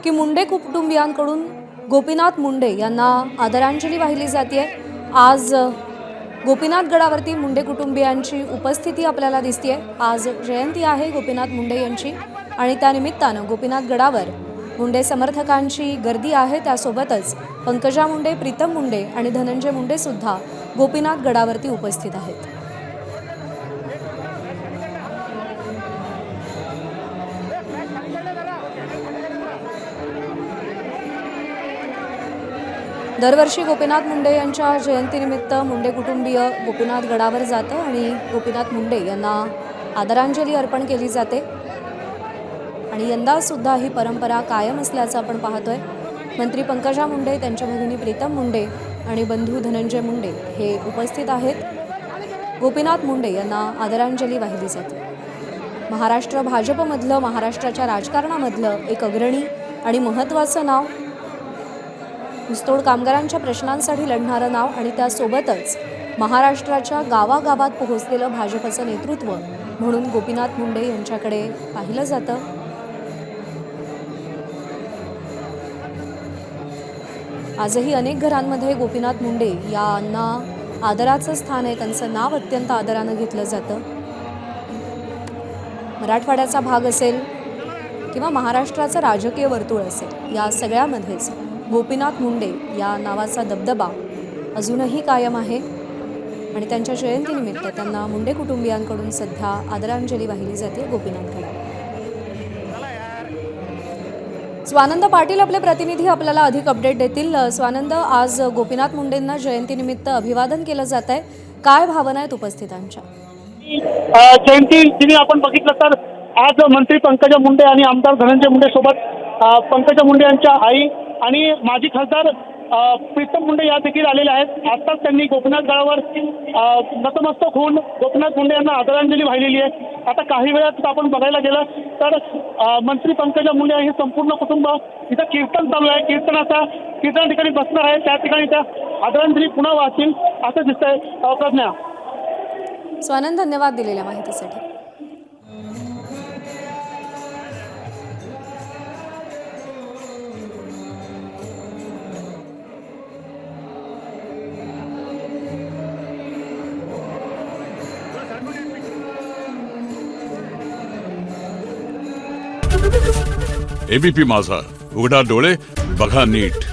की मुंडे कुटुंबियांकडून गोपीनाथ मुंडे यांना आदरांजली वाहिली जाते। आज गोपीनाथ गडावरती मुंडे कुटुंबियांची उपस्थिती आपल्याला दिसते। आज जयंती आहे गोपीनाथ मुंडे यांची आणि त्या निमित्तानं गोपीनाथ गडावर मुंडे समर्थकांची गर्दी आहे। त्यासोबतच पंकजा मुंडे, प्रीतम मुंडे आणि धनंजय मुंडे सुद्धा गोपीनाथ गडावरती उपस्थित आहेत। दरवर्षी गोपीनाथ मुंडे यांच्या जयंतीनिमित्त मुंडे कुटुंबीय गोपीनाथ गडावर जातं आणि गोपीनाथ मुंडे यांना आदरांजली अर्पण केली जाते आणि यंदा सुद्धा ही परंपरा कायम असल्याचं आपण पाहतोय। मंत्री पंकजा मुंडे, त्यांच्या भगिनी प्रीतम मुंडे आणि बंधू धनंजय मुंडे हे उपस्थित आहेत। गोपीनाथ मुंडे यांना आदरांजली वाहिली जाते। महाराष्ट्र भाजपमधलं, महाराष्ट्राच्या राजकारणामधलं एक अग्रणी आणि महत्त्वाचं नाव, ऊसतोड कामगारांच्या प्रश्नांसाठी लढणारं नाव आणि त्यासोबतच महाराष्ट्राच्या गावागावात पोहोचलेलं भाजपचं नेतृत्व म्हणून गोपीनाथ मुंडे यांच्याकडे पाहिलं जातं। आजही अनेक घरांमध्ये गोपीनाथ मुंडे यांना आदराचं स्थान आहे, त्यांचं नाव अत्यंत आदरानं घेतलं जातं। मराठवाड्याचा भाग असेल किंवा महाराष्ट्राचं राजकीय वर्तुळ असेल, या सगळ्यामध्येच गोपीनाथ मुंडे या नावाचा दबदबा अजूनही कायम आहे आणि त्यांच्या जयंतीनिमित्त त्यांना मुंडे कुटुंबियांकडून सध्या आदरांजली वाहिली जाते गोपीनाथ गडावर। स्वानंद पाटील आपले प्रतिनिधी आपल्याला अधिक अपडेट देतील। स्वानंद, आज गोपीनाथ मुंडेंना जयंतीनिमित्त अभिवादन केलं जात आहे, काय भावना आहेत उपस्थितांच्या? जयंती दिनी आपण बघितलं तर आज मंत्री पंकजा मुंडे आणि आमदार धनंजय मुंडे सोबत पंकजा मुंडे यांच्या आई आणि माजी खासदार प्रीतम मुंडे या देखील आलेल्या आहेत। आत्ताच त्यांनी गोपीनाथ गडावर नतमस्तक होऊन गोपीनाथ मुंडे यांना आदरांजली वाहिलेली आहे। आता काही वेळात आपण बघायला गेलं तर मंत्री पंकजा मुंडे हे संपूर्ण कुटुंब इथं कीर्तन चालू आहे, कीर्तन ठिकाणी बसणार आहे, त्या ठिकाणी त्या आदरांजली पुन्हा वाहतील असं दिसतंय। प्रज्ञा, स्वानंद, धन्यवाद दिलेल्या माहितीसाठी। एबीपी माझा, उघडा डोळे बघा नीट।